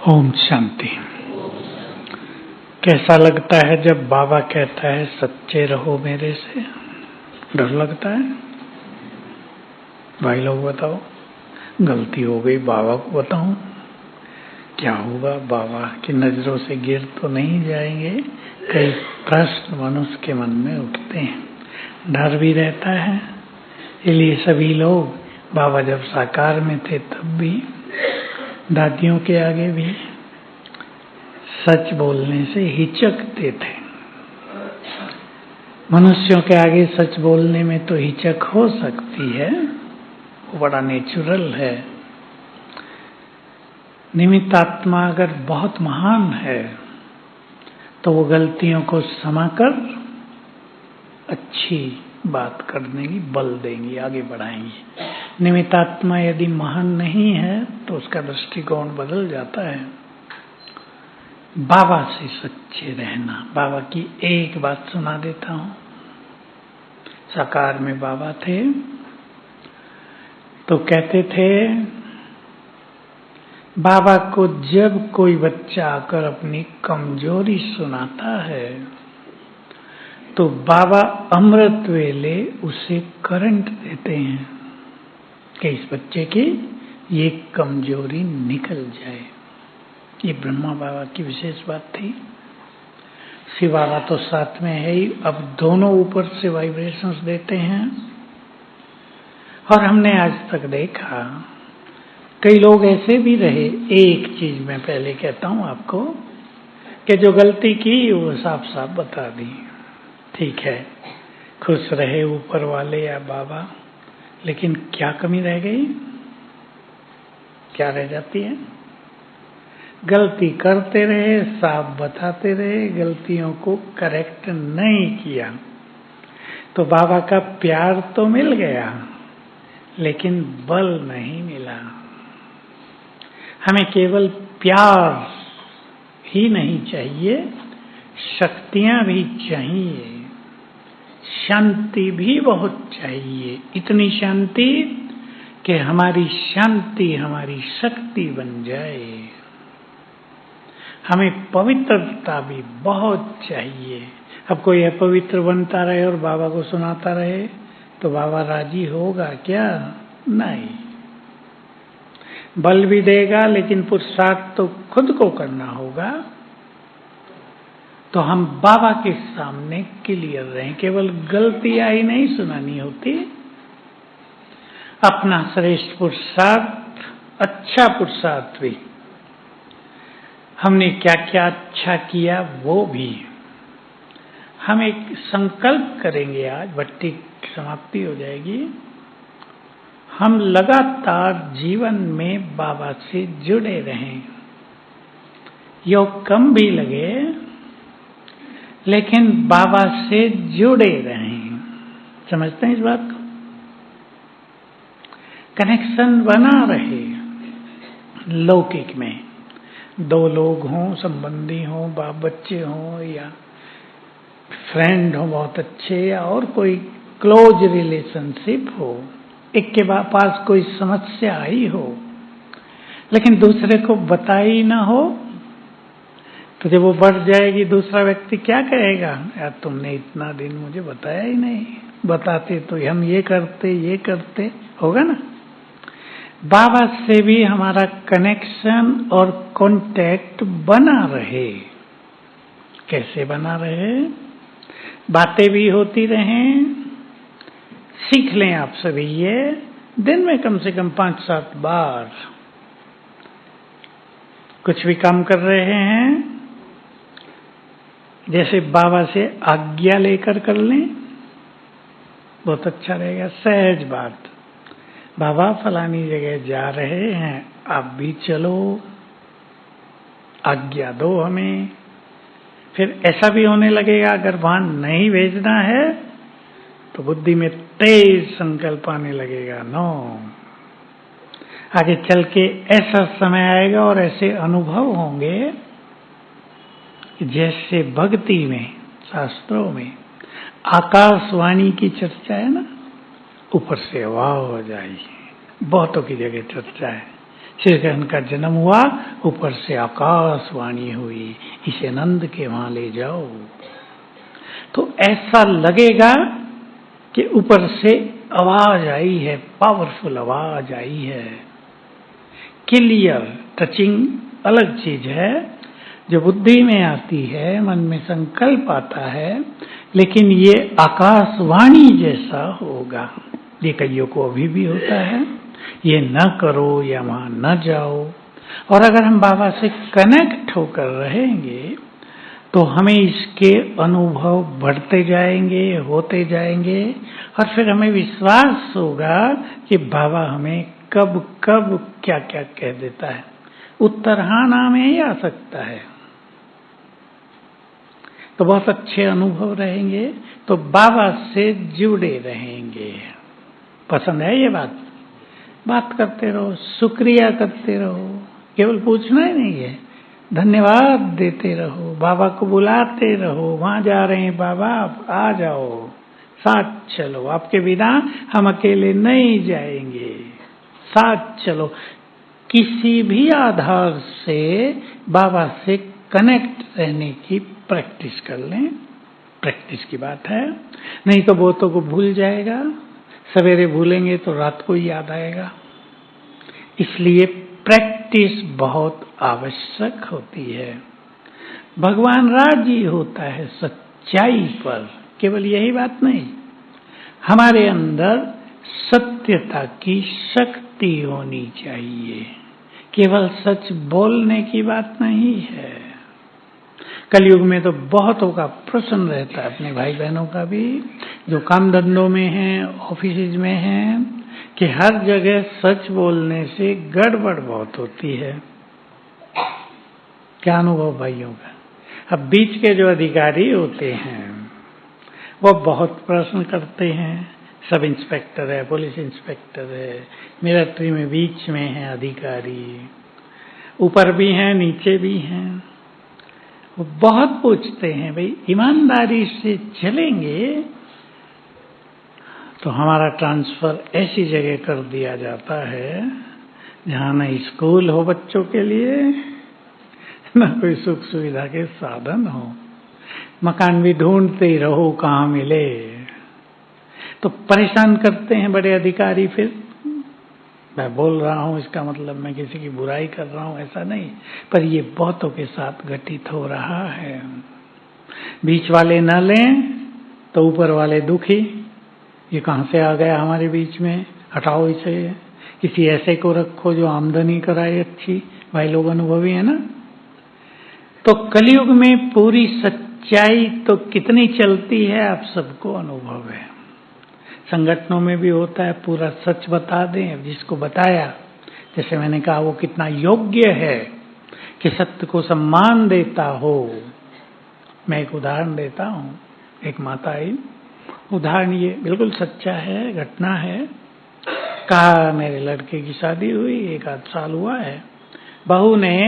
ओम शांति। कैसा लगता है जब बाबा कहता है सच्चे रहो मेरे से? डर लगता है? भाई लोग बताओ, गलती हो गई बाबा को बताऊं, क्या होगा? बाबा की नजरों से गिर तो नहीं जाएंगे? कई प्रश्न मनुष्य के मन में उठते हैं, डर भी रहता है। इसलिए सभी लोग बाबा जब साकार में थे तब भी, दादियों के आगे भी सच बोलने से हिचकते थे। मनुष्यों के आगे सच बोलने में तो हिचक हो सकती है, वो बड़ा नेचुरल है। निमित्त आत्मा अगर बहुत महान है तो वो गलतियों को समाकर अच्छी बात करने की बल देंगी, आगे बढ़ाएंगी। निमित्त आत्मा यदि महान नहीं है तो उसका दृष्टिकोण बदल जाता है। बाबा से सच्चे रहना। बाबा की एक बात सुना देता हूं। साकार में बाबा थे तो कहते थे, बाबा को जब कोई बच्चा आकर अपनी कमजोरी सुनाता है तो बाबा अमृत वेले उसे करंट देते हैं कि इस बच्चे की ये कमजोरी निकल जाए। ये ब्रह्मा बाबा की विशेष बात थी। शिव बाबा तो साथ में है ही, अब दोनों ऊपर से वाइब्रेशंस देते हैं। और हमने आज तक देखा कई लोग ऐसे भी रहे। एक चीज मैं पहले कहता हूं आपको कि जो गलती की वो साफ साफ बता दी, ठीक है, खुश रहे ऊपर वाले या बाबा, लेकिन क्या कमी रह गई? क्या रह जाती है? गलती करते रहे, साफ बताते रहे, गलतियों को करेक्ट नहीं किया तो बाबा का प्यार तो मिल गया लेकिन बल नहीं मिला। हमें केवल प्यार ही नहीं चाहिए, शक्तियां भी चाहिए, शांति भी बहुत चाहिए। इतनी शांति कि हमारी शांति हमारी शक्ति बन जाए। हमें पवित्रता भी बहुत चाहिए। अब कोई अपवित्र बनता रहे और बाबा को सुनाता रहे तो बाबा राजी होगा क्या? नहीं। बल भी देगा लेकिन पुरुषार्थ तो खुद को करना होगा। तो हम बाबा के सामने क्लियर रहें। केवल गलतियां ही नहीं सुनानी होती, अपना श्रेष्ठ पुरुषार्थ, अच्छा पुरुषार्थ भी, हमने क्या क्या अच्छा किया वो भी। हम एक संकल्प करेंगे, आज भट्टी की समाप्ति हो जाएगी। हम लगातार जीवन में बाबा से जुड़े रहें। योग कम भी लगे लेकिन बाबा से जुड़े रहें। समझते हैं इस बात को? कनेक्शन बना रहे। लौकिक में दो लोग हों, संबंधी हों, बाप बच्चे हों या फ्रेंड हो बहुत अच्छे, या और कोई क्लोज रिलेशनशिप हो, एक के पास कोई समस्या आई हो लेकिन दूसरे को बताई ना हो तो जब वो बढ़ जाएगी दूसरा व्यक्ति क्या कहेगा? यार तुमने इतना दिन मुझे बताया ही नहीं, बताते तो हम ये करते, होगा ना? बाबा से भी हमारा कनेक्शन और कांटेक्ट बना रहे। कैसे बना रहे? बातें भी होती रहें। सीख लें आप सभी ये, दिन में कम से कम 5-7 बार कुछ भी काम कर रहे हैं, जैसे बाबा से आज्ञा लेकर कर लें, बहुत अच्छा रहेगा। सहज बात, बाबा फलानी जगह जा रहे हैं, आप भी चलो, आज्ञा दो हमें। फिर ऐसा भी होने लगेगा अगर वहां नहीं भेजना है तो बुद्धि में तेज संकल्प आने लगेगा, नो। आगे चल के ऐसा समय आएगा और ऐसे अनुभव होंगे जैसे भक्ति में, शास्त्रों में आकाशवाणी की चर्चा है ना, ऊपर से वाह हो जाएगी। बहुतों की जगह चर्चा है, श्री कृष्ण का जन्म हुआ, ऊपर से आकाशवाणी हुई, इसे नंद के वहां ले जाओ। तो ऐसा लगेगा कि ऊपर से आवाज आई है, पावरफुल आवाज आई है, क्लियर। टचिंग अलग चीज है, जो बुद्धि में आती है, मन में संकल्प आता है, लेकिन ये आकाशवाणी जैसा होगा। ये कईयों को अभी भी होता है, ये न करो या वहां न जाओ। और अगर हम बाबा से कनेक्ट होकर रहेंगे तो हमें इसके अनुभव बढ़ते जाएंगे, होते जाएंगे, और फिर हमें विश्वास होगा कि बाबा हमें कब कब क्या क्या कह देता है। उत्तर हाँ ना में ही आ सकता है। तो बहुत अच्छे अनुभव रहेंगे, तो बाबा से जुड़े रहेंगे। पसंद है ये बात करते रहो, शुक्रिया करते रहो, केवल पूछना ही नहीं है, धन्यवाद देते रहो, बाबा को बुलाते रहो, वहां जा रहे हैं बाबा आप आ जाओ, साथ चलो, आपके बिना हम अकेले नहीं जाएंगे, साथ चलो। किसी भी आधार से बाबा से कनेक्ट रहने की प्रैक्टिस कर लें। प्रैक्टिस की बात है, नहीं तो बहुतों को भूल जाएगा, सवेरे भूलेंगे तो रात को ही याद आएगा। इसलिए प्रैक्टिस बहुत आवश्यक होती है। भगवान राजी होता है सच्चाई पर, केवल यही बात नहीं, हमारे अंदर सत्यता की शक्ति होनी चाहिए। केवल सच बोलने की बात नहीं है। कलयुग में तो बहुतों का प्रश्न रहता है, अपने भाई बहनों का भी, जो काम धंधों में हैं, ऑफिस में हैं, कि हर जगह सच बोलने से गड़बड़ बहुत होती है। क्या अनुभव भाइयों का? अब बीच के जो अधिकारी होते हैं वो बहुत प्रश्न करते हैं। सब इंस्पेक्टर है, पुलिस इंस्पेक्टर है, मिलिट्री में बीच में है अधिकारी, ऊपर भी हैं नीचे भी हैं, वो बहुत पूछते हैं। भाई ईमानदारी से चलेंगे तो हमारा ट्रांसफर ऐसी जगह कर दिया जाता है जहाँ न स्कूल हो बच्चों के लिए, न कोई सुख सुविधा के साधन हो, मकान भी ढूंढते ही रहो कहाँ मिले। तो परेशान करते हैं बड़े अधिकारी। फिर मैं बोल रहा हूँ इसका मतलब मैं किसी की बुराई कर रहा हूँ, ऐसा नहीं, पर ये बहुतों के साथ घटित हो रहा है। बीच वाले न लें तो ऊपर वाले दुखी, ये कहाँ से आ गया हमारे बीच में, हटाओ इसे, किसी ऐसे को रखो जो आमदनी कराए अच्छी। भाई लोग अनुभवी है ना। तो कलयुग में पूरी सच्चाई तो कितनी चलती है आप सबको अनुभव है। संगठनों में भी होता है, पूरा सच बता दें, जिसको बताया, जैसे मैंने कहा, वो कितना योग्य है कि सत्य को सम्मान देता हो। मैं एक उदाहरण देता हूँ। एक माता आई, उदाहरण ये बिल्कुल सच्चा है, घटना है। कहा मेरे लड़के की शादी हुई, 1-8 साल हुआ है, बहू ने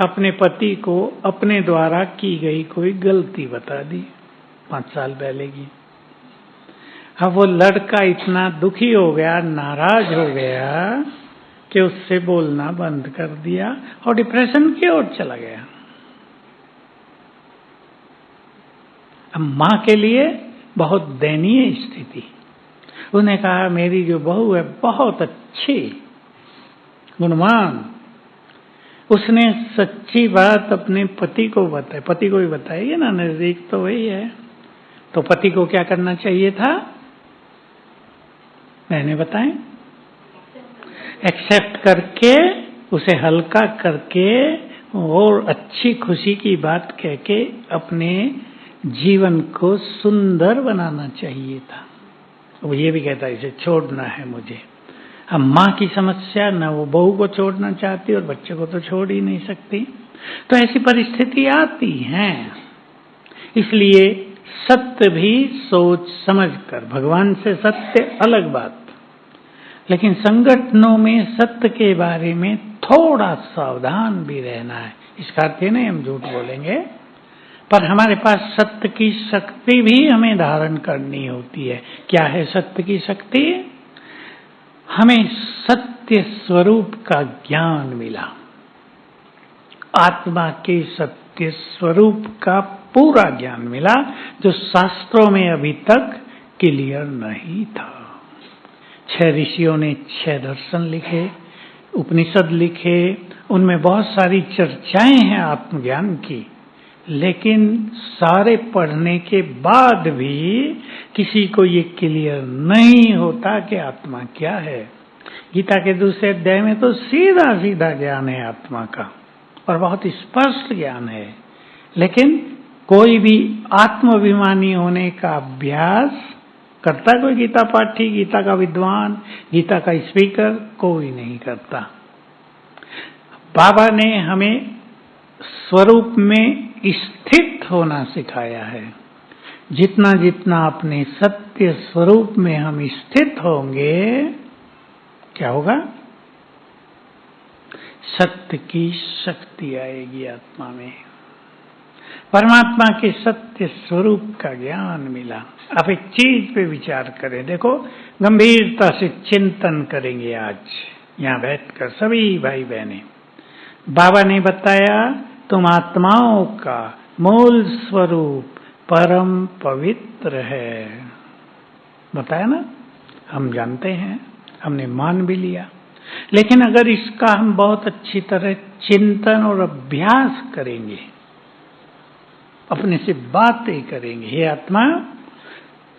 अपने पति को अपने द्वारा की गई कोई गलती बता दी 5 साल पहले की। अब वो लड़का इतना दुखी हो गया, नाराज हो गया कि उससे बोलना बंद कर दिया और डिप्रेशन की ओर चला गया। अब माँ के लिए बहुत दयनीय स्थिति। उन्हें कहा मेरी जो बहू है बहुत अच्छी, गुणवान, उसने सच्ची बात अपने पति को बताई। पति को भी बताइए ना, नजदीक तो वही है। तो पति को क्या करना चाहिए था? मैंने बताएं, एक्सेप्ट करके, उसे हल्का करके और अच्छी खुशी की बात कह के अपने जीवन को सुंदर बनाना चाहिए था। वो ये भी कहता है इसे छोड़ना है मुझे। अब माँ की समस्या, न वो बहू को छोड़ना चाहती और बच्चे को तो छोड़ ही नहीं सकती। तो ऐसी परिस्थिति आती है। इसलिए सत्य भी सोच समझ कर, भगवान से सत्य अलग बात, लेकिन संगठनों में सत्य के बारे में थोड़ा सावधान भी रहना है। इसका अर्थ ये नहीं हम झूठ बोलेंगे, पर हमारे पास सत्य की शक्ति भी हमें धारण करनी होती है। क्या है सत्य की शक्ति? हमें सत्य स्वरूप का ज्ञान मिला, आत्मा के सत्य स्वरूप का पूरा ज्ञान मिला, जो शास्त्रों में अभी तक क्लियर नहीं था। 6 ऋषियों ने 6 दर्शन लिखे, उपनिषद लिखे, उनमें बहुत सारी चर्चाएं हैं आत्मज्ञान की, लेकिन सारे पढ़ने के बाद भी किसी को ये क्लियर नहीं होता कि आत्मा क्या है। गीता के दूसरे अध्याय में तो सीधा सीधा ज्ञान है आत्मा का, और बहुत स्पष्ट ज्ञान है, लेकिन कोई भी आत्माभिमानी होने का अभ्यास करता कोई गीता पाठी, गीता का विद्वान, गीता का स्पीकर कोई नहीं करता। बाबा ने हमें स्वरूप में स्थित होना सिखाया है। जितना जितना अपने सत्य स्वरूप में हम स्थित होंगे, क्या होगा? सत्य की शक्ति आएगी आत्मा में, परमात्मा के सत्य स्वरूप का ज्ञान मिला। आप एक चीज पे विचार करें, देखो गंभीरता से चिंतन करेंगे आज यहाँ बैठकर सभी भाई बहनें। बाबा ने बताया तुम आत्माओं का मूल स्वरूप परम पवित्र है, बताया ना, हम जानते हैं, हमने मान भी लिया। लेकिन अगर इसका हम बहुत अच्छी तरह चिंतन और अभ्यास करेंगे, अपने से बातें करेंगे, हे आत्मा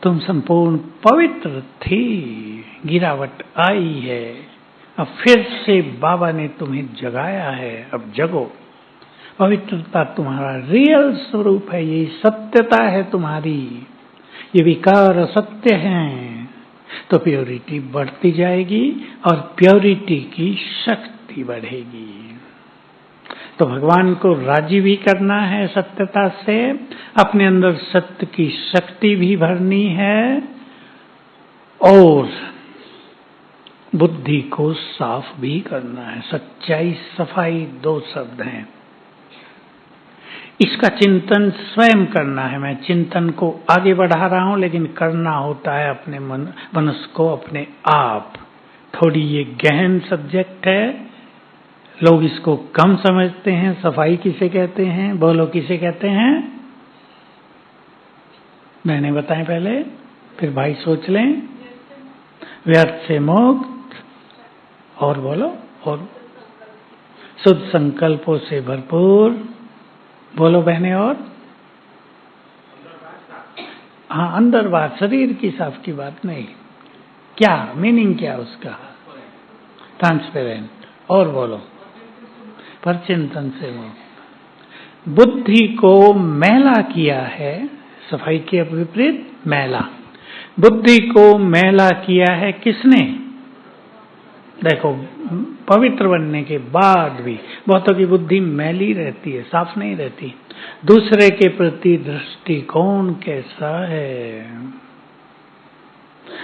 तुम संपूर्ण पवित्र थी, गिरावट आई है, अब फिर से बाबा ने तुम्हें जगाया है, अब जगो। पवित्रता तुम्हारा रियल स्वरूप है, ये सत्यता है तुम्हारी, ये विकार असत्य हैं, तो प्योरिटी बढ़ती जाएगी और प्योरिटी की शक्ति बढ़ेगी। तो भगवान को राजी भी करना है सत्यता से, अपने अंदर सत्य की शक्ति भी भरनी है, और बुद्धि को साफ भी करना है। सच्चाई सफाई 2 शब्द हैं। इसका चिंतन स्वयं करना है। मैं चिंतन को आगे बढ़ा रहा हूं, लेकिन करना होता है अपने मनस को अपने आप। थोड़ी ये गहन सब्जेक्ट है, लोग इसको कम समझते हैं। सफाई किसे कहते हैं, बोलो किसे कहते हैं? मैंने बताएं पहले, फिर भाई सोच लें। व्यर्थ से मुक्त, और बोलो, और शुद्ध संकल्पों से भरपूर, बोलो बहने, और हाँ, अंदर बाहर, शरीर की साफ की बात नहीं, क्या मीनिंग क्या उसका? ट्रांसपेरेंट, और बोलो पर चिंतन से मुक्त। बुद्धि को मैला किया है, सफाई के विपरीत मैला। बुद्धि को मैला किया है किसने? देखो, पवित्र बनने के बाद भी बहुतों की बुद्धि मैली रहती है, साफ नहीं रहती। दूसरे के प्रति दृष्टिकोण कैसा है?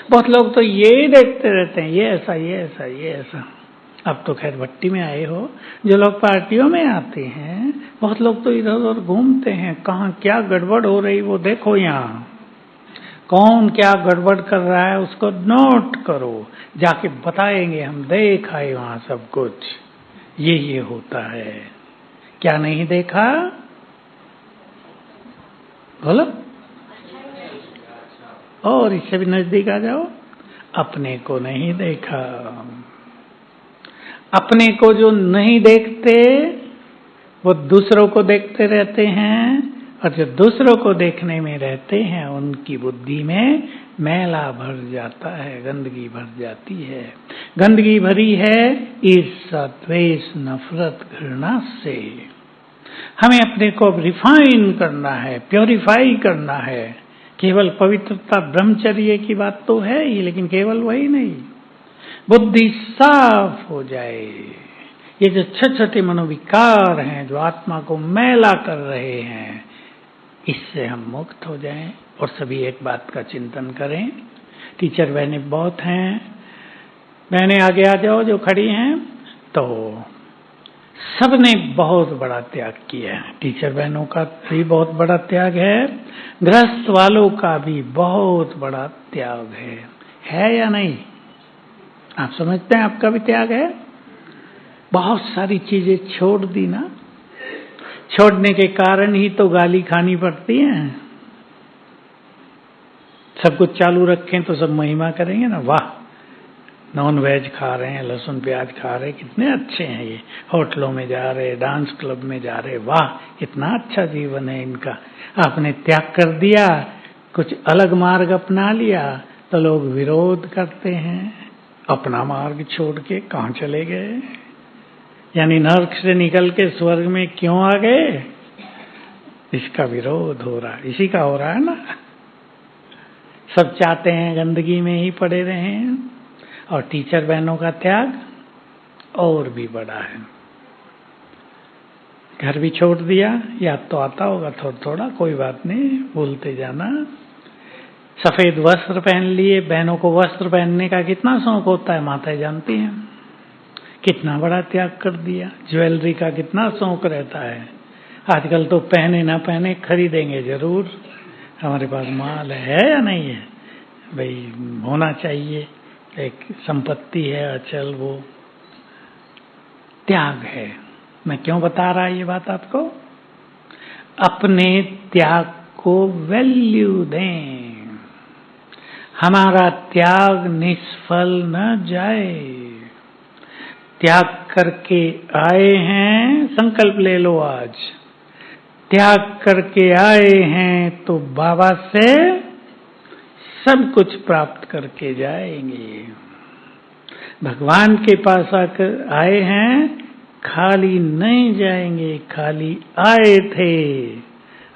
बहुत लोग तो ये देखते रहते हैं, ये ऐसा, ये ऐसा, ये ऐसा। अब तो खैर भट्टी में आए हो, जो लोग पार्टियों में आते हैं, बहुत लोग तो इधर उधर घूमते हैं, कहाँ क्या गड़बड़ हो रही वो देखो, यहाँ कौन क्या गड़बड़ कर रहा है उसको नोट करो, जाके बताएंगे हम देख आए वहां सब कुछ, ये होता है। क्या नहीं देखा? बोलो, और इससे भी नजदीक आ जाओ। अपने को नहीं देखा। अपने को जो नहीं देखते वो दूसरों को देखते रहते हैं, और जो दूसरों को देखने में रहते हैं उनकी बुद्धि में मैला भर जाता है, गंदगी भर जाती है। गंदगी भरी है ईर्ष्या, द्वेष, नफरत, घृणा से। हमें अपने को रिफाइन करना है, प्योरीफाई करना है। केवल पवित्रता ब्रह्मचर्य की बात तो है ही, लेकिन केवल वही नहीं, बुद्धि साफ हो जाए। ये जो छोटे छोटे मनोविकार हैं जो आत्मा को मैला कर रहे हैं, इससे हम मुक्त हो जाएं। और सभी एक बात का चिंतन करें। टीचर बहनें बहुत हैं, बहनें आगे आ जाओ जो खड़ी हैं। तो सबने बहुत बड़ा त्याग किया है। टीचर बहनों का भी बहुत बड़ा त्याग है, गृहस्थ वालों का भी बहुत बड़ा त्याग है या नहीं? आप समझते हैं आपका भी त्याग है? बहुत सारी चीजें छोड़ दी ना, छोड़ने के कारण ही तो गाली खानी पड़ती है। सब कुछ चालू रखें तो सब महिमा करेंगे ना, वाह नॉन वेज खा रहे हैं, लहसुन प्याज खा रहे हैं, कितने अच्छे हैं ये, होटलों में जा रहे, डांस क्लब में जा रहे, वाह कितना अच्छा जीवन है इनका। आपने त्याग कर दिया, कुछ अलग मार्ग अपना लिया तो लोग विरोध करते हैं। अपना मार्ग छोड़ के कहाँ चले गए? यानी नरक से निकल के स्वर्ग में क्यों आ गए? इसका विरोध हो रहा है, इसी का हो रहा है ना। सब चाहते हैं गंदगी में ही पड़े रहें, और टीचर बहनों का त्याग और भी बड़ा है। घर भी छोड़ दिया, याद तो आता होगा थोड़ा थोड़ा, कोई बात नहीं, भूलते जाना। सफेद वस्त्र पहन लिए, बहनों को वस्त्र पहनने का कितना शौक होता है, माताएं जानती हैं। कितना बड़ा त्याग कर दिया। ज्वेलरी का कितना शौक रहता है, आजकल तो पहने ना पहने खरीदेंगे जरूर। हमारे पास माल है या नहीं है भाई, होना चाहिए, एक संपत्ति है अचल, वो त्याग है। मैं क्यों बता रहा ये बात आपको? अपने त्याग को वैल्यू दें, हमारा त्याग निष्फल न जाए। त्याग करके आए हैं, संकल्प ले लो आज, त्याग करके आए हैं तो बाबा से सब कुछ प्राप्त करके जाएंगे। भगवान के पास आकर आए हैं, खाली नहीं जाएंगे, खाली आए थे,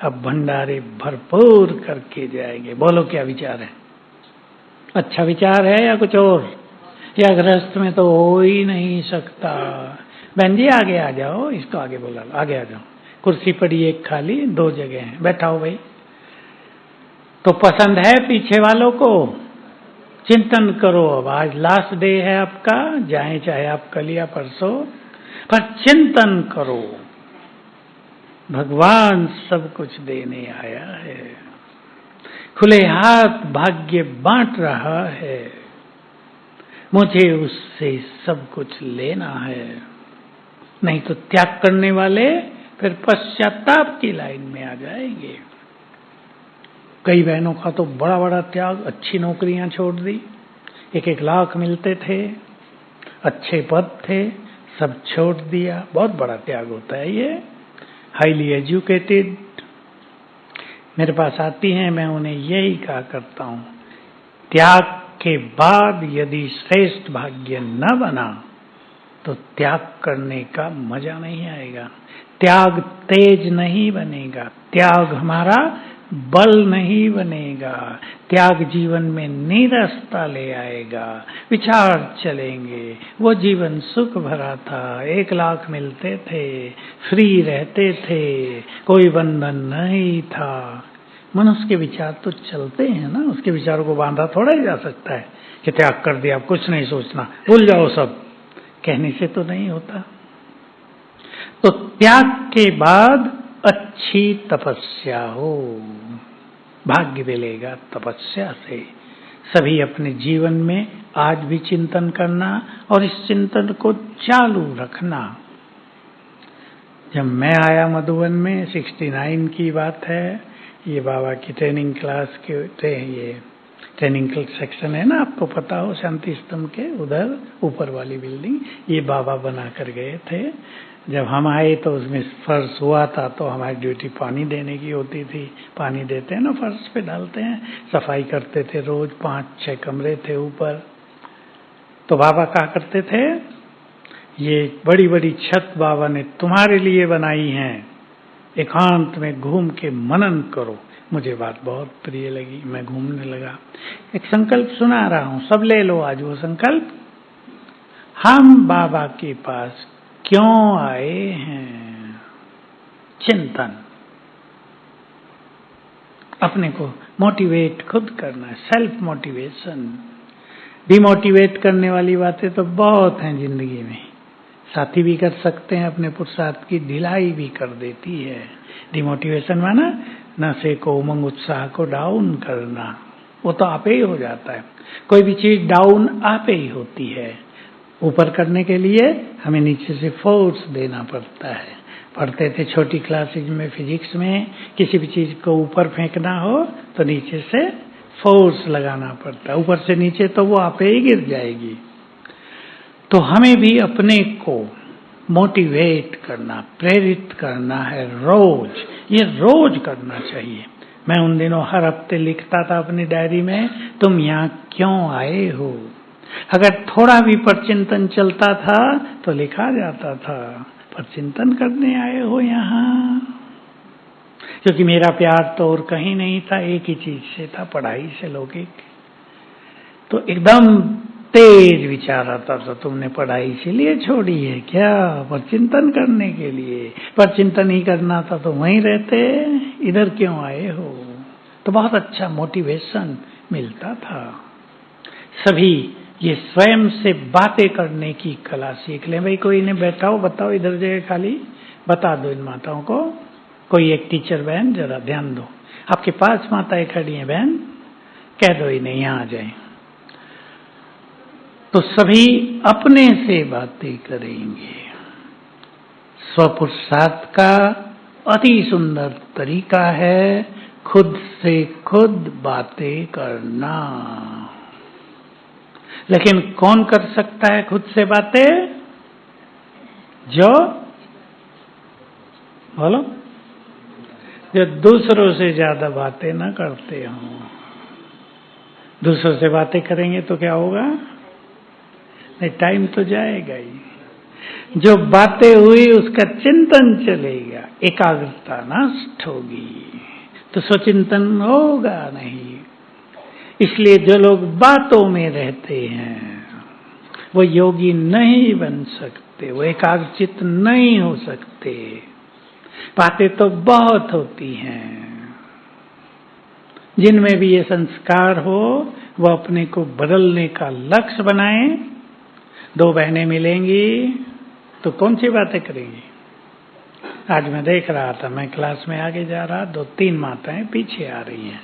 अब भंडारे भरपूर करके जाएंगे। बोलो क्या विचार है? अच्छा विचार है या कुछ और? या गृहस्थ में तो हो ही नहीं सकता। बहन जी आगे आ जाओ, इसको आगे बोला, आगे आ जाओ, कुर्सी पड़ी एक खाली, 2 जगह हैं, बैठाओ भाई। तो पसंद है पीछे वालों को? चिंतन करो, अब आज लास्ट डे है आपका, जाए चाहे आप कल या परसों, पर चिंतन करो, भगवान सब कुछ देने आया है, खुले हाथ भाग्य बांट रहा है, मुझे उससे सब कुछ लेना है। नहीं तो त्याग करने वाले फिर पश्चाताप की लाइन में आ जाएंगे। कई बहनों का तो बड़ा बड़ा त्याग, अच्छी नौकरियां छोड़ दी, 1-1 लाख मिलते थे, अच्छे पद थे, सब छोड़ दिया। बहुत बड़ा त्याग होता है ये। हाईली एजुकेटेड मेरे पास आती हैं, मैं उन्हें यही कहा करता हूं, त्याग के बाद यदि श्रेष्ठ भाग्य न बना तो त्याग करने का मजा नहीं आएगा, त्याग तेज नहीं बनेगा, त्याग हमारा बल नहीं बनेगा, त्याग जीवन में नीरसता ले आएगा, विचार चलेंगे। वो जीवन सुख भरा था, 1 लाख मिलते थे, फ्री रहते थे, कोई बंधन नहीं था। मनुष्य के विचार तो चलते हैं ना, उसके विचारों को बांधा थोड़ा ही जा सकता है कि त्याग कर दिया, कुछ नहीं सोचना, भूल जाओ सब, कहने से तो नहीं होता। तो त्याग के बाद अच्छी तपस्या हो, भाग्य मिलेगा तपस्या से। सभी अपने जीवन में आज भी चिंतन करना और इस चिंतन को चालू रखना। जब मैं आया मधुबन में, 69 की बात है, ये बाबा की ट्रेनिंग क्लास के थे, ये ट्रेनिंग सेक्शन है ना, आपको पता हो, शांति स्तंभ के उधर ऊपर वाली बिल्डिंग, ये बाबा बना कर गए थे। जब हम आए तो उसमें फर्श हुआ था, तो हमारी ड्यूटी पानी देने की होती थी। पानी देते हैं ना, फर्श पे डालते हैं, सफाई करते थे रोज, 5-6 कमरे थे ऊपर। तो बाबा कहा करते थे, ये बड़ी बड़ी छत बाबा ने तुम्हारे लिए बनाई है, एकांत में घूम के मनन करो। मुझे बात बहुत प्रिय लगी, मैं घूमने लगा। एक संकल्प सुना रहा हूं, सब ले लो आज वो संकल्प। हम बाबा के पास क्यों आए हैं? चिंतन, अपने को मोटिवेट खुद करना है, सेल्फ मोटिवेशन। डिमोटिवेट करने वाली बातें तो बहुत हैं जिंदगी में, साथी भी कर सकते हैं, अपने पुरुषार्थ की ढिलाई भी कर देती है। डिमोटिवेशन माना नशे को, उमंग उत्साह को डाउन करना। वो तो आपे ही हो जाता है। कोई भी चीज डाउन आपे ही होती है। ऊपर करने के लिए हमें नीचे से फोर्स देना पड़ता है। पढ़ते थे छोटी क्लासेज में फिजिक्स में, किसी भी चीज को ऊपर फेंकना हो तो नीचे से फोर्स लगाना पड़ता है, ऊपर से नीचे तो वो आपे ही गिर जाएगी। तो हमें भी अपने को मोटिवेट करना, प्रेरित करना है रोज, ये रोज करना चाहिए। मैं उन दिनों हर हफ्ते लिखता था अपनी डायरी में, तुम यहाँ क्यों आए हो। अगर थोड़ा भी परचिंतन चलता था तो लिखा जाता था, परचिंतन करने आए हो यहाँ। क्योंकि मेरा प्यार तो और कहीं नहीं था, एक ही चीज से था, पढ़ाई से लौकिक। तो एकदम तेज विचार आता था, तुमने पढ़ाई इसीलिए छोड़ी है क्या, पर चिंतन करने के लिए। पर चिंतन ही करना था तो वहीं रहते, इधर क्यों आए हो। तो बहुत अच्छा मोटिवेशन मिलता था। सभी ये स्वयं से बातें करने की कला सीख लें। भाई कोई इन्हें बैठाओ, बताओ इधर जगह खाली, बता दो इन माताओं को। कोई एक टीचर बहन जरा ध्यान दो, आपके पास माताएं खड़ी हैं बहन, कह दो इन्हें यहाँ आ जाए। तो सभी अपने से बातें करेंगे। स्वपुरुषार्थ का अति सुंदर तरीका है खुद से खुद बातें करना। लेकिन कौन कर सकता है खुद से बातें? जो बोलो, जो दूसरों से ज्यादा बातें ना करते हों। दूसरों से बातें करेंगे तो क्या होगा? नहीं, टाइम तो जाएगा ही। जो बातें हुई उसका चिंतन चलेगा, एकाग्रता नष्ट होगी, तो स्वचिंतन होगा नहीं। इसलिए जो लोग बातों में रहते हैं वो योगी नहीं बन सकते, वो एकाग्रचित नहीं हो सकते। बातें तो बहुत होती हैं। जिनमें भी ये संस्कार हो वो अपने को बदलने का लक्ष्य बनाएं। दो बहनें मिलेंगी तो कौन सी बातें करेंगी? आज मैं देख रहा था, मैं क्लास में आगे जा रहा, 2-3 माताएं पीछे आ रही हैं।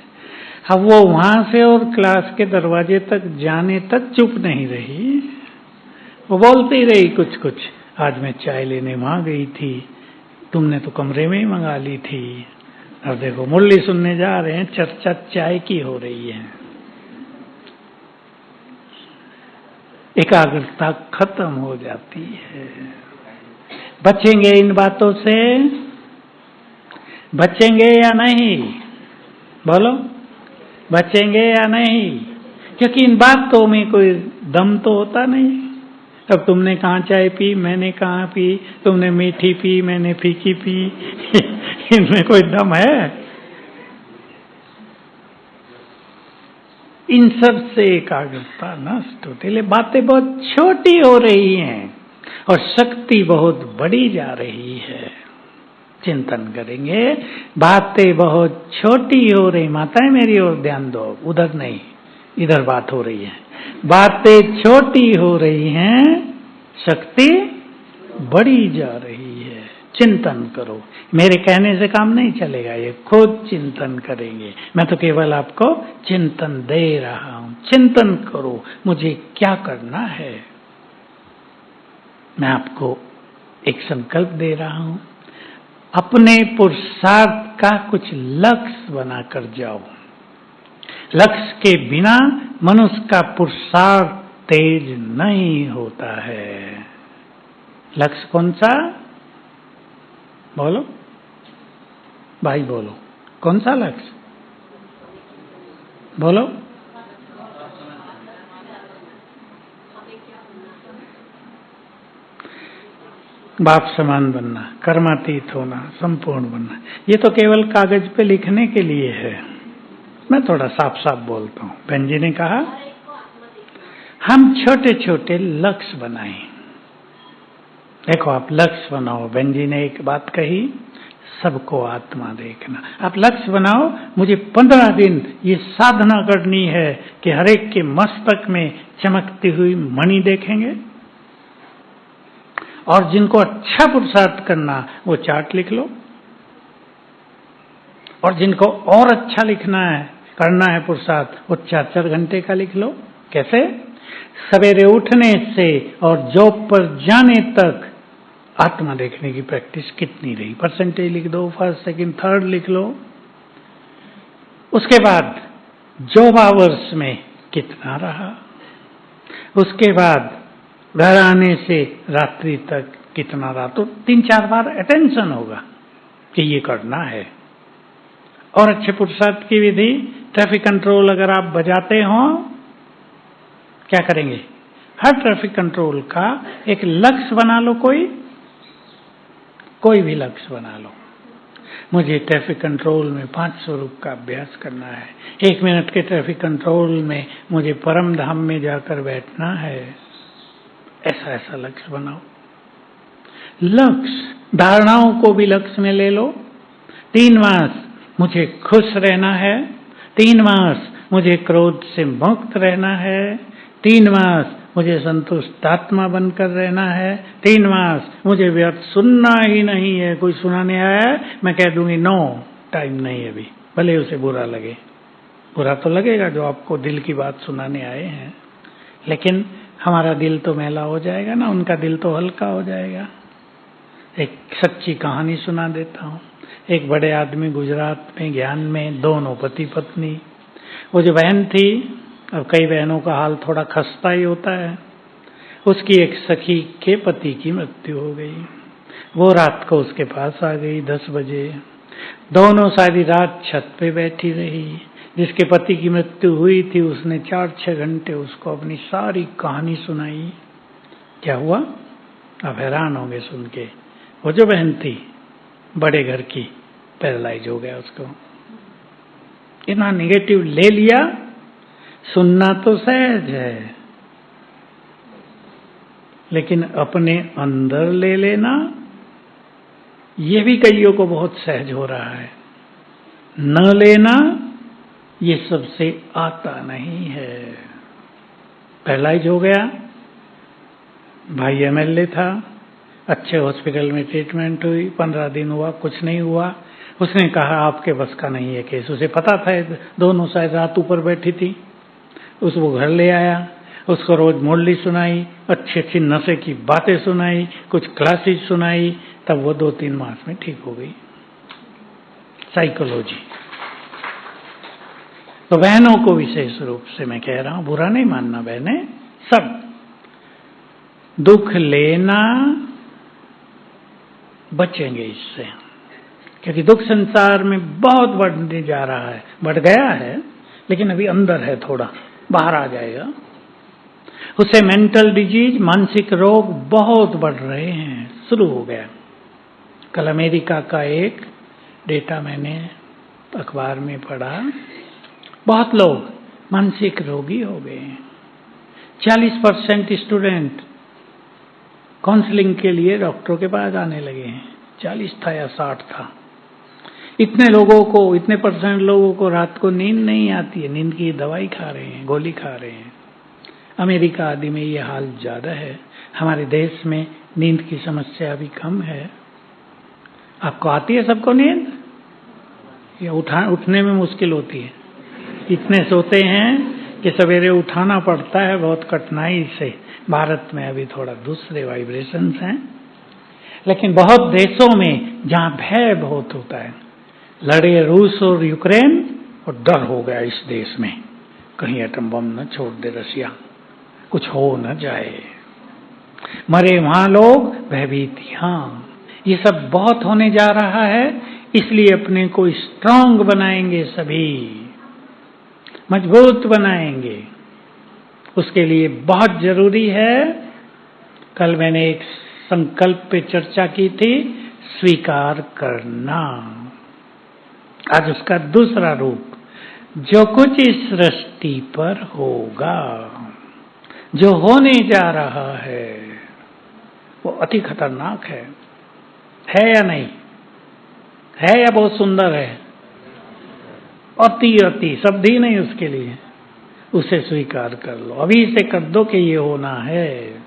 अब वो वहां से और क्लास के दरवाजे तक जाने तक चुप नहीं रही, वो बोलती रही कुछ कुछ। आज मैं चाय लेने वहां गई थी, तुमने तो कमरे में ही मंगा ली थी। अब देखो मुरली सुनने जा रहे हैं, चर्चा चाय की हो रही है। एकाग्रता खत्म हो जाती है। बचेंगे इन बातों से, बचेंगे या नहीं? बोलो, बचेंगे या नहीं? क्योंकि इन बातों में कोई दम तो होता नहीं। अब तुमने कहाँ चाय पी, मैंने कहाँ पी, तुमने मीठी पी, मैंने फीकी पी, इनमें कोई दम है? इन सब से एकाग्रता नष्ट होती है। बातें बहुत छोटी हो रही हैं और शक्ति बहुत बड़ी जा रही है। चिंतन करेंगे, बातें बहुत छोटी हो रही। माताएं मेरी ओर ध्यान दो, उधर नहीं, इधर बात हो रही है। बातें छोटी हो रही हैं, शक्ति बड़ी जा रही है। चिंतन करो। मेरे कहने से काम नहीं चलेगा, ये खुद चिंतन करेंगे। मैं तो केवल आपको चिंतन दे रहा हूं। चिंतन करो, मुझे क्या करना है। मैं आपको एक संकल्प दे रहा हूं, अपने पुरुषार्थ का कुछ लक्ष्य बनाकर जाओ। लक्ष्य के बिना मनुष्य का पुरुषार्थ तेज नहीं होता है। लक्ष्य कौन सा? बोलो भाई, बोलो कौन सा लक्ष्य? बोलो। बाप समान बनना, कर्मातीत होना, संपूर्ण बनना, ये तो केवल कागज पे लिखने के लिए है। मैं थोड़ा साफ साफ बोलता हूँ। बहन जी ने कहा हम छोटे छोटे लक्ष्य बनाएं। देखो आप लक्ष्य बनाओ। बहन जी ने एक बात कही, सबको आत्मा देखना। आप लक्ष्य बनाओ, मुझे 15 दिन ये साधना करनी है कि हर एक के मस्तक में चमकती हुई मणि देखेंगे। और जिनको अच्छा पुरुषार्थ करना वो चार्ट लिख लो, और जिनको और अच्छा लिखना है करना है पुरुषार्थ, वो 4-4 घंटे का लिख लो। कैसे? सवेरे उठने से और जॉब पर जाने तक आत्मा देखने की प्रैक्टिस कितनी रही, परसेंटेज लिख दो, फर्स्ट सेकंड थर्ड लिख लो। उसके बाद जॉब आवर्स में कितना रहा, उसके बाद घर आने से रात्रि तक कितना रहा, तो 3-4 बार अटेंशन होगा कि ये करना है। और अच्छे पुरुषार्थ की विधि, ट्रैफिक कंट्रोल अगर आप बजाते हो, क्या करेंगे? हर ट्रैफिक कंट्रोल का एक लक्ष्य बना लो, कोई भी लक्ष्य बना लो। मुझे ट्रैफिक कंट्रोल में 5 स्वरूप का अभ्यास करना है, 1 मिनट के ट्रैफिक कंट्रोल में मुझे परम धाम में जाकर बैठना है। ऐसा ऐसा लक्ष्य बनाओ। लक्ष्य, धारणाओं को भी लक्ष्य में ले लो। 3 मास मुझे खुश रहना है, 3 मास मुझे क्रोध से मुक्त रहना है, 3 मास मुझे संतुष्ट आत्मा बनकर रहना है, 3 मास मुझे व्यर्थ सुनना ही नहीं है। कोई सुनाने आया है, मैं कह दूंगी नो, टाइम नहीं है अभी, भले उसे बुरा लगे। बुरा तो लगेगा जो आपको दिल की बात सुनाने आए हैं, लेकिन हमारा दिल तो मैला हो जाएगा ना, उनका दिल तो हल्का हो जाएगा। एक सच्ची कहानी सुना देता हूँ। एक बड़े आदमी गुजरात में ज्ञान में, दोनों पति पत्नी, वो जो बहन थी, अब कई बहनों का हाल थोड़ा खस्ता ही होता है, उसकी एक सखी के पति की मृत्यु हो गई। वो रात को उसके पास आ गई 10 बजे। दोनों सारी रात छत पे बैठी रही। जिसके पति की मृत्यु हुई थी उसने 4-6 घंटे उसको अपनी सारी कहानी सुनाई। क्या हुआ आप हैरान होंगे सुन के। वो जो बहन थी बड़े घर की, पैरालाइज हो गया उसको। इतना नेगेटिव ले लिया। सुनना तो सहज है, लेकिन अपने अंदर ले लेना ये भी कईयों को बहुत सहज हो रहा है। न लेना ये सबसे आता नहीं है। पैरालाइज हो गया। भाई एमएलए था, अच्छे हॉस्पिटल में ट्रीटमेंट हुई, 15 दिन हुआ, कुछ नहीं हुआ। उसने कहा आपके बस का नहीं है केस। उसे पता था दोनों शायद रात ऊपर बैठी थी। उसको घर ले आया, उसको रोज मुरली सुनाई, अच्छी अच्छी नशे की बातें सुनाई, कुछ क्लासेस सुनाई, तब वो 2-3 मास में ठीक हो गई। साइकोलॉजी। तो बहनों को विशेष रूप से मैं कह रहा हूं, बुरा नहीं मानना बहने, सब दुख लेना बचेंगे इससे, क्योंकि दुख संसार में बहुत बढ़ने जा रहा है, बढ़ गया है, लेकिन अभी अंदर है, थोड़ा बाहर आ जाएगा। उससे मेंटल डिजीज, मानसिक रोग बहुत बढ़ रहे हैं, शुरू हो गया। कल अमेरिका का एक डेटा मैंने अखबार में पढ़ा, बहुत लोग मानसिक रोगी हो गए हैं। 40% स्टूडेंट काउंसलिंग के लिए डॉक्टरों के पास आने लगे हैं। 40 था या 60 था। इतने लोगों को, इतने % लोगों को रात को नींद नहीं आती है, नींद की दवाई खा रहे हैं, गोली खा रहे हैं। अमेरिका आदि में ये हाल ज्यादा है। हमारे देश में नींद की समस्या अभी कम है। आपको आती है सबको नींद, या उठने में मुश्किल होती है? इतने सोते हैं कि सवेरे उठाना पड़ता है बहुत कठिनाई से। भारत में अभी थोड़ा दूसरे वाइब्रेशंस हैं, लेकिन बहुत देशों में जहां भय बहुत होता है, लड़े रूस और यूक्रेन, और डर हो गया इस देश में, कहीं एटम बम न छोड़ दे रशिया, कुछ हो न जाए, मरे वहां लोग, भयभीत यहाँ। ये सब बहुत होने जा रहा है, इसलिए अपने को स्ट्रांग बनाएंगे, सभी मजबूत बनाएंगे। उसके लिए बहुत जरूरी है, कल मैंने एक संकल्प पे चर्चा की थी, स्वीकार करना। आज उसका दूसरा रूप, जो कुछ इस सृष्टि पर होगा, जो होने जा रहा है, वो अति खतरनाक है या नहीं? है या बहुत सुंदर है? अति शब्द ही नहीं उसके लिए। उसे स्वीकार कर लो, अभी से कर दो कि ये होना है।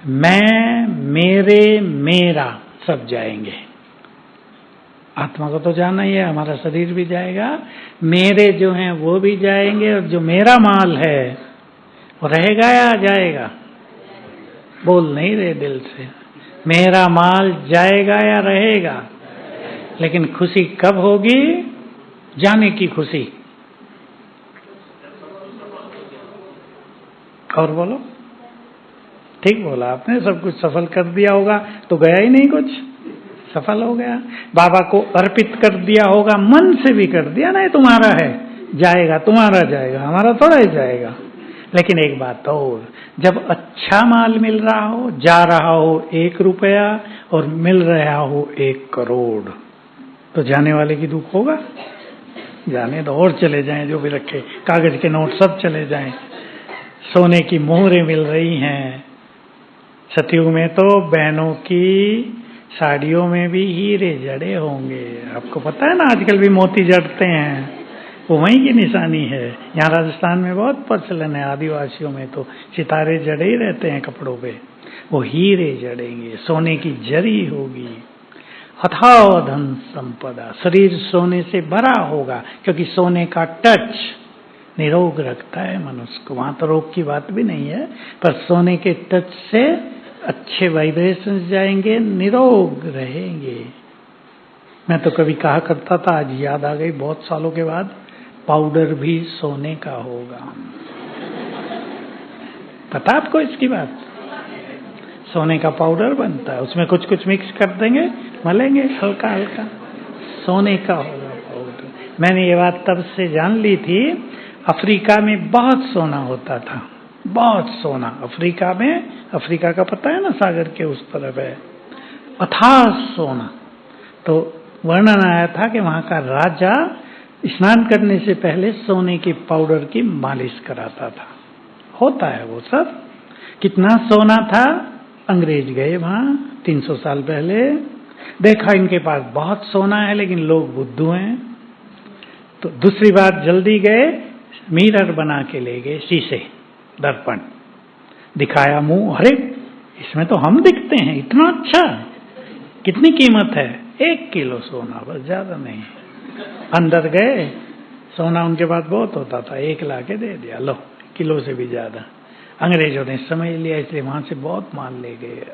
मैं, मेरे, मेरा सब जाएंगे। आत्मा को तो जाना ही है, हमारा शरीर भी जाएगा, मेरे जो हैं वो भी जाएंगे, और जो मेरा माल है वो रहेगा या जाएगा? बोल नहीं रहे दिल से, मेरा माल जाएगा या रहेगा? लेकिन खुशी कब होगी? जाने की खुशी। और बोलो, ठीक बोला आपने, सब कुछ सफल कर दिया होगा तो गया ही नहीं कुछ, सफल हो गया। बाबा को अर्पित कर दिया होगा, मन से भी कर दिया, नहीं तुम्हारा है, जाएगा, तुम्हारा जाएगा, हमारा थोड़ा ही जाएगा। लेकिन एक बात और, जब अच्छा माल मिल रहा हो, जा रहा हो 1 रुपया और मिल रहा हो 1 करोड़, तो जाने वाले की दुख होगा? जाने दो, और चले जाएं जो भी रखे, कागज के नोट सब चले जाएं। सोने की मोहरें मिल रही हैं। सतयुग में तो बहनों की साड़ियों में भी हीरे जड़े होंगे। आपको पता है ना, आजकल भी मोती जड़ते हैं, वो वहीं की निशानी है। यहाँ राजस्थान में बहुत प्रचलन है, आदिवासियों में तो सितारे जड़े ही रहते हैं कपड़ों पे, वो हीरे जड़ेंगे, सोने की जरी होगी। अथाह धन संपदा, शरीर सोने से भरा होगा, क्योंकि सोने का टच निरोग रखता है मनुष्य को। वहां तो रोग की बात भी नहीं है, पर सोने के टच से अच्छे वाइब्रेशंस जाएंगे, निरोग रहेंगे। मैं तो कभी कहा करता था, आज याद आ गई बहुत सालों के बाद, पाउडर भी सोने का होगा। पता आपको इसकी बात? सोने का पाउडर बनता है, उसमें कुछ कुछ मिक्स कर देंगे, मलेंगे हल्का हल्का, सोने का होगा पाउडर। मैंने ये बात तब से जान ली थी। अफ्रीका में बहुत सोना होता था, बहुत सोना अफ्रीका में। अफ्रीका का पता है ना, सागर के उस तरफ है, अथाह सोना। तो वर्णन आया था कि वहां का राजा स्नान करने से पहले सोने के पाउडर की मालिश कराता था। होता है वो सब। कितना सोना था? अंग्रेज गए वहां 300 साल पहले, देखा इनके पास बहुत सोना है लेकिन लोग बुद्धू हैं। तो दूसरी बार जल्दी गए, मिरर बना के ले गए, शीशे, दर्पण, दिखाया मुंह, अरे इसमें तो हम दिखते हैं, इतना अच्छा। कितनी कीमत है? 1 किलो सोना, बस, ज्यादा नहीं। अंदर गए, सोना उनके पास बहुत होता था, 1 लाके दे दिया, लो, किलो से भी ज्यादा। अंग्रेजों ने समझ लिया, इसलिए वहां से बहुत माल ले गए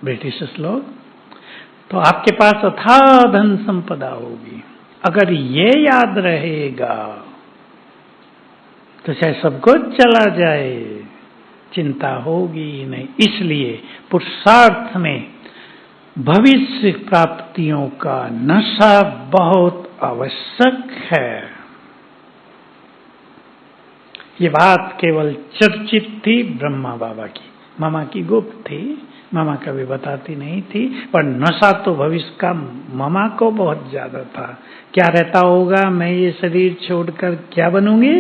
ब्रिटिशर्स लोग। तो आपके पास अथाह धन संपदा होगी, अगर ये याद रहेगा तो चाहे सब कुछ चला जाए, चिंता होगी ही नहीं। इसलिए पुरुषार्थ में भविष्य प्राप्तियों का नशा बहुत आवश्यक है। ये बात केवल चर्चित थी ब्रह्मा बाबा की, मामा की गुप्त थी, मामा कभी बताती नहीं थी, पर नशा तो भविष्य का मामा को बहुत ज्यादा था। क्या रहता होगा? मैं ये शरीर छोड़कर क्या बनूंगी?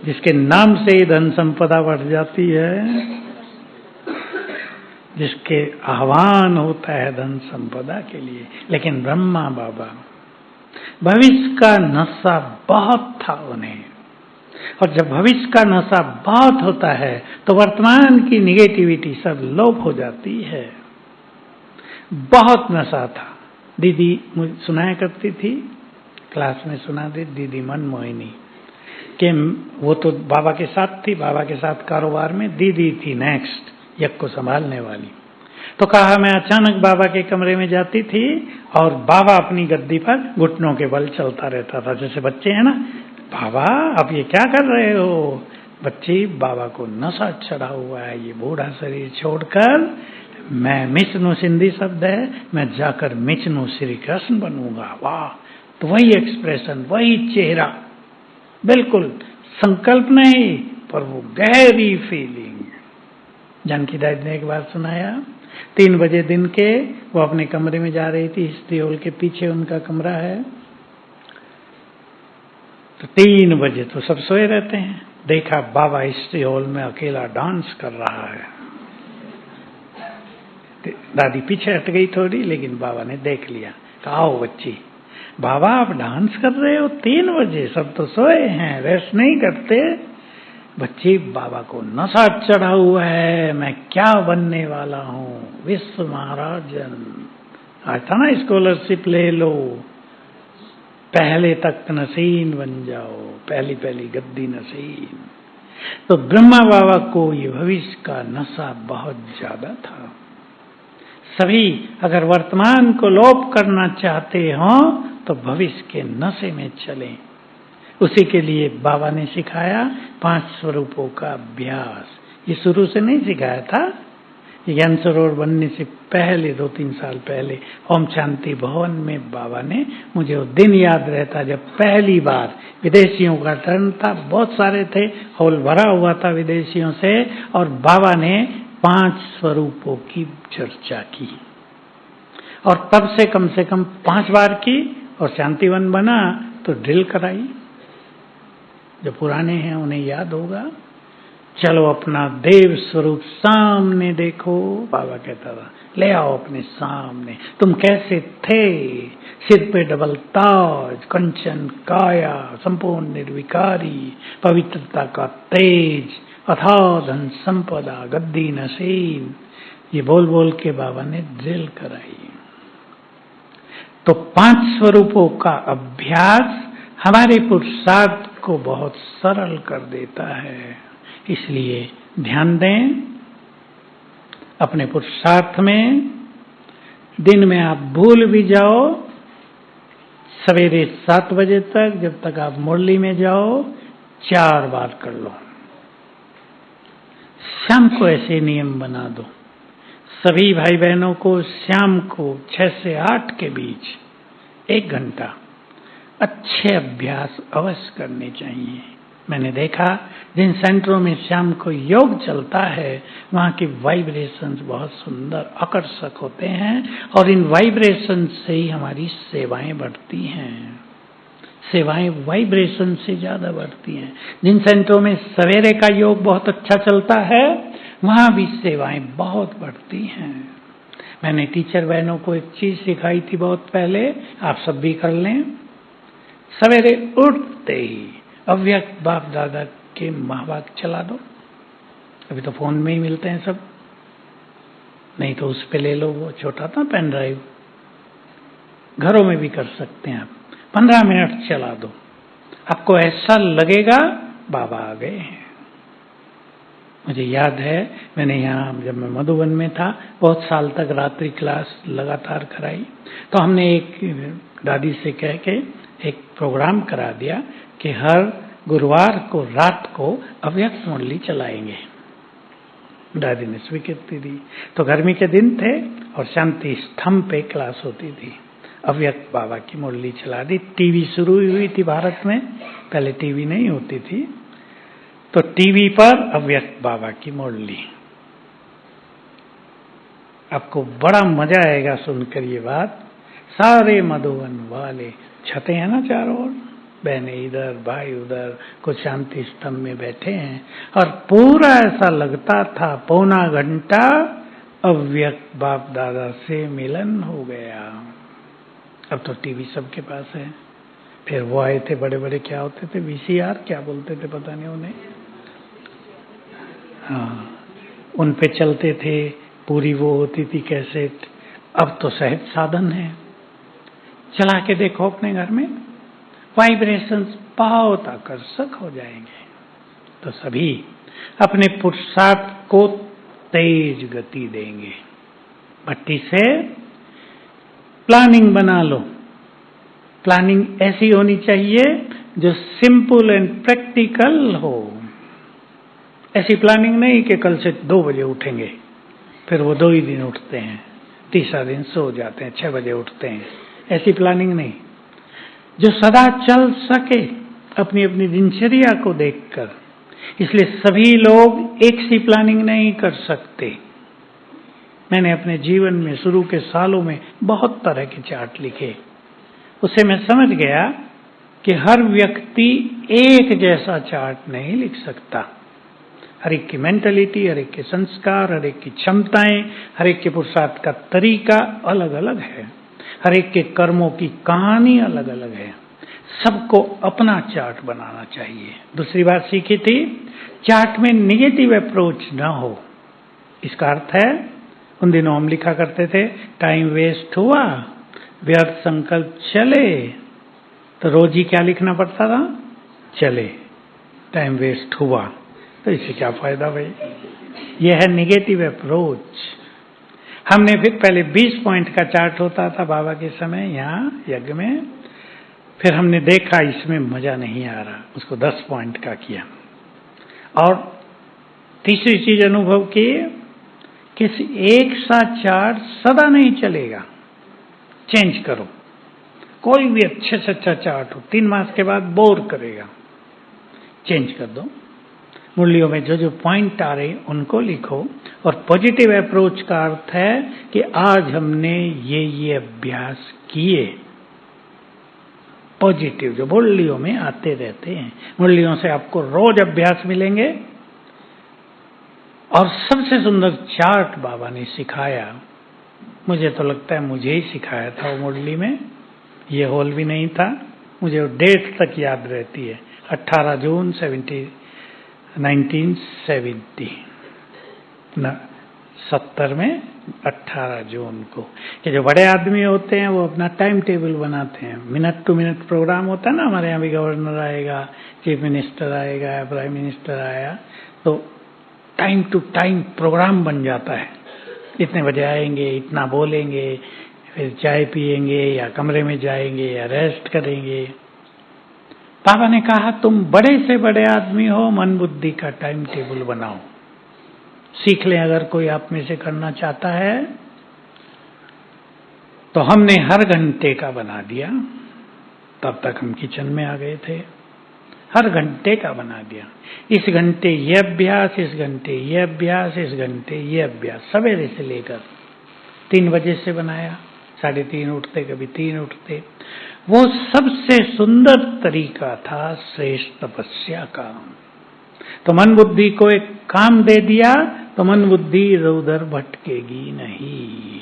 जिसके नाम से ही धन संपदा बढ़ जाती है, जिसके आह्वान होता है धन संपदा के लिए। लेकिन ब्रह्मा बाबा, भविष्य का नशा बहुत था उन्हें, और जब भविष्य का नशा बहुत होता है तो वर्तमान की निगेटिविटी सब लोप हो जाती है। बहुत नशा था। दीदी मुझे सुनाया करती थी, क्लास में सुना दी दीदी मनमोहिनी, कि वो तो बाबा के साथ थी, बाबा के साथ कारोबार में, दीदी थी नेक्स्ट यज्ञ को संभालने वाली। तो कहा, मैं अचानक बाबा के कमरे में जाती थी और बाबा अपनी गद्दी पर घुटनों के बल चलता रहता था, जैसे बच्चे हैं ना, बाबा आप ये क्या कर रहे हो? बच्ची, बाबा को नशा चढ़ा हुआ है, ये बूढ़ा शरीर छोड़कर मैं, मिचनु सिंधी शब्द है, मैं जाकर मिचनु श्री कृष्ण बनूंगा। वाह! तो वही एक्सप्रेशन, वही चेहरा, बिल्कुल संकल्प नहीं, पर वो गहरी फीलिंग। जानकी दादी ने एक बार सुनाया, 3 बजे दिन के वो अपने कमरे में जा रही थी, हिस्ट्री हॉल के पीछे उनका कमरा है। तो 3 बजे तो सब सोए रहते हैं, देखा बाबा हिस्ट्री हॉल में अकेला डांस कर रहा है। दादी पीछे हट गई थोड़ी, लेकिन बाबा ने देख लिया, कहा, आओ बच्ची, बाबा आप डांस कर रहे हो 3 बजे, सब तो सोए हैं, रेस्ट नहीं करते। बच्ची, बाबा को नशा चढ़ा हुआ है, मैं क्या बनने वाला हूँ, विश्व महाराजन, आज था ना स्कॉलरशिप ले लो, पहले तख्त नशीन बन जाओ, पहली पहली गद्दी नशीन। तो ब्रह्मा बाबा को ये भविष्य का नशा बहुत ज्यादा था। सभी अगर वर्तमान को लोप करना चाहते हो तो भविष्य के नशे में चलें। उसी के लिए बाबा ने सिखाया 5 स्वरूपों का अभ्यास। ये शुरू से नहीं सिखाया था, ज्ञान सरोवर बनने से पहले 2-3 साल पहले ओम शांति भवन में बाबा ने, मुझे वो दिन याद रहता जब पहली बार विदेशियों का टर्न था, बहुत सारे थे, हॉल भरा हुआ था विदेशियों से, और बाबा ने 5 स्वरूपों की चर्चा की और तब से कम 5 बार की। और शांतिवन बना तो ड्रिल कराई, जो पुराने हैं उन्हें याद होगा। चलो अपना देव स्वरूप सामने देखो, बाबा कहता था ले आओ अपने सामने, तुम कैसे थे, सिर पे डबल ताज, कंचन काया, संपूर्ण निर्विकारी, पवित्रता का तेज, अथाह धन संपदा, गद्दी नशीन। ये बोल बोल के बाबा ने ड्रिल कराई। तो 5 स्वरूपों का अभ्यास हमारे पुरुषार्थ को बहुत सरल कर देता है। इसलिए ध्यान दें अपने पुरुषार्थ में। दिन में आप भूल भी जाओ, सवेरे 7 बजे तक, जब तक आप मुरली में जाओ, 4 बार कर लो। शाम को ऐसे नियम बना दो, सभी भाई बहनों को शाम को 6 से 8 के बीच 1 घंटा अच्छे अभ्यास अवश्य करने चाहिए। मैंने देखा जिन सेंटरों में शाम को योग चलता है वहाँ की वाइब्रेशंस बहुत सुंदर आकर्षक होते हैं और इन वाइब्रेशंस से ही हमारी सेवाएं बढ़ती हैं। सेवाएं वाइब्रेशन से ज्यादा बढ़ती हैं। जिन सेंटरों में सवेरे का योग बहुत अच्छा चलता है वहाँ भी सेवाएं बहुत बढ़ती हैं। मैंने टीचर बहनों को एक चीज सिखाई थी बहुत पहले, आप सब भी कर लें। सवेरे उठते ही अव्यक्त बाप दादा के महावाक्य चला दो। अभी तो फोन में ही मिलते हैं सब, नहीं तो उस पे ले लो, वो छोटा था पेन ड्राइव, घरों में भी कर सकते हैं आप। 15 मिनट चला दो, आपको ऐसा लगेगा बाबा आ गए हैं। मुझे याद है मैंने यहाँ जब मैं मधुबन में था बहुत साल तक रात्रि क्लास लगातार कराई, तो हमने एक दादी से कह के एक प्रोग्राम करा दिया कि हर गुरुवार को रात को अव्यक्त मुरली चलाएंगे। दादी ने स्वीकृति दी। तो गर्मी के दिन थे और शांति स्तंभ पे क्लास होती थी, अव्यक्त बाबा की मुरली चला दी। टीवी शुरू हुई थी भारत में, पहले टीवी नहीं होती थी, तो टीवी पर अव्यक्त बाबा की मुरली। आपको बड़ा मजा आएगा सुनकर ये बात। सारे मधुबन वाले छते हैं ना चारों ओर, बहनें इधर भाई उधर, कुछ शांति स्तंभ में बैठे हैं और पूरा ऐसा लगता था 1.25 घंटा अव्यक्त बाप दादा से मिलन हो गया। अब तो टीवी सबके पास है। फिर वो आए थे बड़े बड़े, क्या होते थे, VCR क्या बोलते थे पता नहीं उन्हें, हाँ उन पे चलते थे, पूरी वो होती थी कैसेट। अब तो सहज साधन है, चला के देखो अपने घर में, वाइब्रेशंस बहुत आकर्षक हो जाएंगे। तो सभी अपने पुरुषार्थ को तेज गति देंगे। भट्टी से प्लानिंग बना लो। प्लानिंग ऐसी होनी चाहिए जो सिंपल एंड प्रैक्टिकल हो। ऐसी प्लानिंग नहीं कि कल से 2 बजे उठेंगे, फिर वो 2 ही दिन उठते हैं, तीसरा दिन सो जाते हैं, 6 बजे उठते हैं। ऐसी प्लानिंग नहीं, जो सदा चल सके अपनी अपनी दिनचर्या को देखकर। इसलिए सभी लोग एक सी प्लानिंग नहीं कर सकते। मैंने अपने जीवन में शुरू के सालों में बहुत तरह के चार्ट लिखे, उससे मैं समझ गया कि हर व्यक्ति एक जैसा चार्ट नहीं लिख सकता। हर एक की मेंटलिटी, हर एक के संस्कार, हर एक की क्षमताएं, हर एक के पुरुषार्थ का तरीका अलग अलग है, हर एक के कर्मों की कहानी अलग अलग है। सबको अपना चार्ट बनाना चाहिए। दूसरी बात सीखी थी, चार्ट में नेगेटिव अप्रोच ना हो। इसका अर्थ है उन दिनों हम लिखा करते थे टाइम वेस्ट हुआ, व्यर्थ संकल्प चले, तो रोज ही क्या लिखना पड़ता था? चले, टाइम वेस्ट हुआ। तो इससे क्या फायदा भाई? यह है निगेटिव अप्रोच। हमने फिर पहले 20 पॉइंट का चार्ट होता था बाबा के समय यहाँ यज्ञ में, फिर हमने देखा इसमें मजा नहीं आ रहा, उसको 10 पॉइंट का किया। और तीसरी चीज अनुभव की, किसी एक सा चार्ट सदा नहीं चलेगा, चेंज करो। कोई भी अच्छे से अच्छा चार्ट हो 3 मास के बाद बोर करेगा, चेंज कर दो। मुरलियों में जो जो पॉइंट आ रहे उनको लिखो। और पॉजिटिव अप्रोच का अर्थ है कि आज हमने ये अभ्यास किए। पॉजिटिव जो मुरलियों में आते रहते हैं, मुरलियों से आपको रोज अभ्यास मिलेंगे। और सबसे सुंदर चार्ट बाबा ने सिखाया, मुझे तो लगता है मुझे ही सिखाया था वो मुरली में, ये हॉल भी नहीं था। मुझे वो डेट तक याद रहती है, 18 जून 1970 में 18 जून को। ये जो बड़े आदमी होते हैं वो अपना टाइम टेबल बनाते हैं, मिनट टू मिनट प्रोग्राम होता है ना। हमारे यहाँ भी गवर्नर आएगा, चीफ मिनिस्टर आएगा, प्राइम मिनिस्टर आया, तो टाइम टू टाइम प्रोग्राम बन जाता है। इतने बजे आएंगे, इतना बोलेंगे, फिर चाय पिएंगे या कमरे में जाएंगे या रेस्ट करेंगे। बाबा ने कहा तुम बड़े से बड़े आदमी हो, मन बुद्धि का टाइम टेबल बनाओ, सीख लें। अगर कोई आप में से करना चाहता है तो हमने हर घंटे का बना दिया। तब तक हम किचन में आ गए थे। हर घंटे का बना दिया, इस घंटे ये अभ्यास, इस घंटे ये अभ्यास, इस घंटे ये अभ्यास, सवेरे से लेकर 3 बजे से बनाया। 3:30 उठते, कभी 3 उठते। वो सबसे सुंदर तरीका था श्रेष्ठ तपस्या का। तो मन बुद्धि को एक काम दे दिया तो मन बुद्धि इधर उधर भटकेगी नहीं।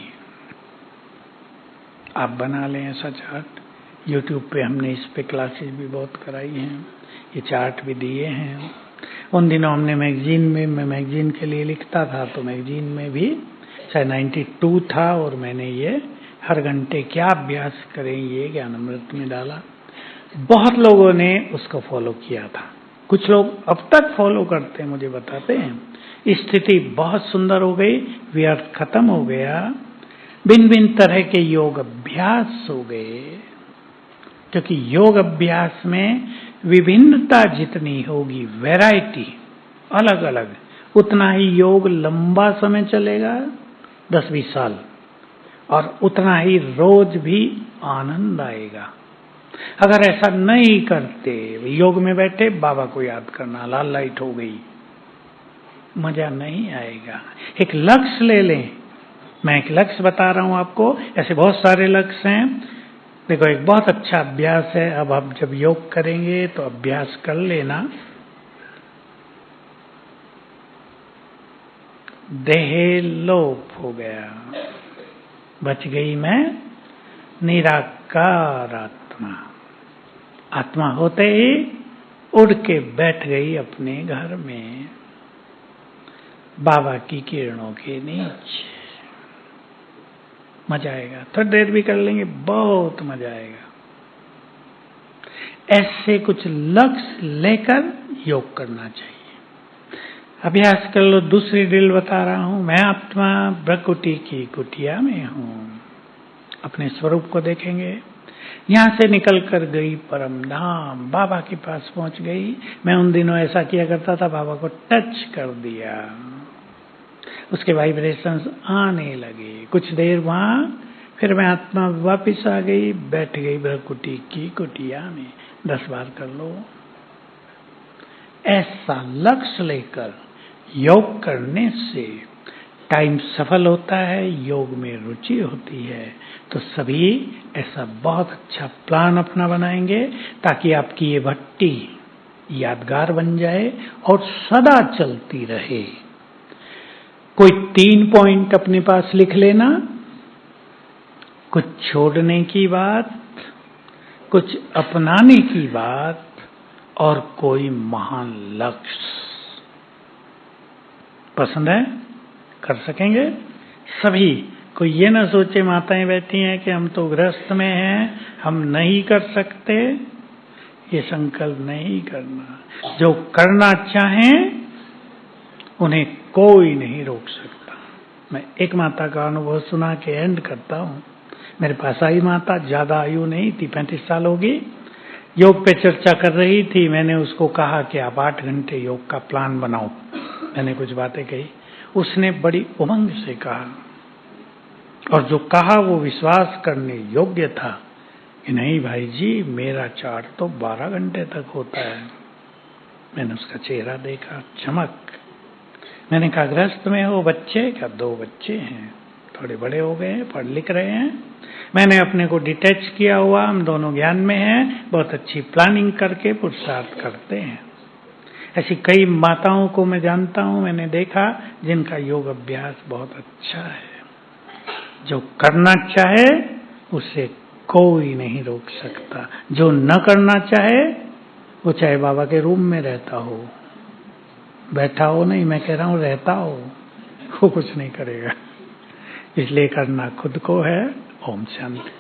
आप बना लें ऐसा चार्ट। YouTube पे हमने इस पे क्लासेस भी बहुत कराई हैं, ये चार्ट भी दिए हैं। उन दिनों हमने मैगजीन में, मैं मैगजीन के लिए लिखता था, तो मैगजीन में भी शायद 92 था, और मैंने ये हर घंटे क्या अभ्यास करें ये ज्ञान अमृत में डाला। बहुत लोगों ने उसको फॉलो किया था, कुछ लोग अब तक फॉलो करते हैं, मुझे बताते हैं। स्थिति बहुत सुंदर हो गई, व्यर्थ खत्म हो गया, भिन्न भिन्न तरह के योग अभ्यास हो गए। क्योंकि योग अभ्यास में विभिन्नता जितनी होगी, वैरायटी अलग अलग, उतना ही योग लंबा समय चलेगा, 10-20 साल, और उतना ही रोज भी आनंद आएगा। अगर ऐसा नहीं करते, योग में बैठे बाबा को याद करना, लाल लाइट हो गई, मजा नहीं आएगा। एक लक्ष्य ले लें। मैं एक लक्ष्य बता रहा हूं आपको, ऐसे बहुत सारे लक्ष्य हैं। देखो, एक बहुत अच्छा अभ्यास है। अब आप जब योग करेंगे तो अभ्यास कर लेना, देह लोप हो गया, बच गई मैं निराकार आत्मा। आत्मा होते ही उड़ के बैठ गई अपने घर में, बाबा की किरणों के नीचे। मजा आएगा, थोड़ी देर भी कर लेंगे, बहुत मजा आएगा। ऐसे कुछ लक्ष्य लेकर योग करना चाहिए। अभ्यास कर लो। दूसरी ड्रिल बता रहा हूं, मैं आत्मा प्रकृति की कुटिया में हूं। अपने स्वरूप को देखेंगे। यहां से निकल कर गई परम धाम, बाबा के पास पहुंच गई। मैं उन दिनों ऐसा किया करता था, बाबा को टच कर दिया, उसके वाइब्रेशंस आने लगे। कुछ देर वहां, फिर मैं आत्मा वापिस आ गई, बैठ गई प्रकृति की कुटिया में। 10 बार कर लो। ऐसा लक्ष्य लेकर योग करने से टाइम सफल होता है, योग में रुचि होती है। तो सभी ऐसा बहुत अच्छा प्लान अपना बनाएंगे ताकि आपकी ये भट्टी यादगार बन जाए और सदा चलती रहे। कोई 3 पॉइंट अपने पास लिख लेना, कुछ छोड़ने की बात, कुछ अपनाने की बात, और कोई महान लक्ष्य। पसंद है? कर सकेंगे? सभी कोई ये ना सोचे माताएं बैठी हैं कि हम तो गृहस्थ में हैं, हम नहीं कर सकते। ये संकल्प नहीं करना। जो करना चाहें उन्हें कोई नहीं रोक सकता। मैं एक माता का अनुभव सुना के एंड करता हूँ। मेरे पास आई माता, ज्यादा आयु नहीं थी, 35 साल होगी। योग पे चर्चा कर रही थी। मैंने उसको कहा कि आप 8 घंटे योग का प्लान बनाओ। मैंने कुछ बातें कही, उसने बड़ी उमंग से कहा, और जो कहा वो विश्वास करने योग्य था कि नहीं भाई जी, मेरा चार्ट तो 12 घंटे तक होता है। मैंने उसका चेहरा देखा, चमक। मैंने कहा गृहस्थ में हो, बच्चे? क्या 2 बच्चे हैं, थोड़े बड़े हो गए हैं, पढ़ लिख रहे हैं। मैंने अपने को डिटैच किया हुआ, हम दोनों ज्ञान में हैं, बहुत अच्छी प्लानिंग करके पुरुषार्थ करते हैं। ऐसी कई माताओं को मैं जानता हूं, मैंने देखा, जिनका योग अभ्यास बहुत अच्छा है। जो करना चाहे उसे कोई नहीं रोक सकता। जो न करना चाहे वो चाहे बाबा के रूम में रहता हो, बैठा हो नहीं, मैं कह रहा हूं रहता हो, वो कुछ नहीं करेगा। इसलिए करना खुद को है। ओम शांति।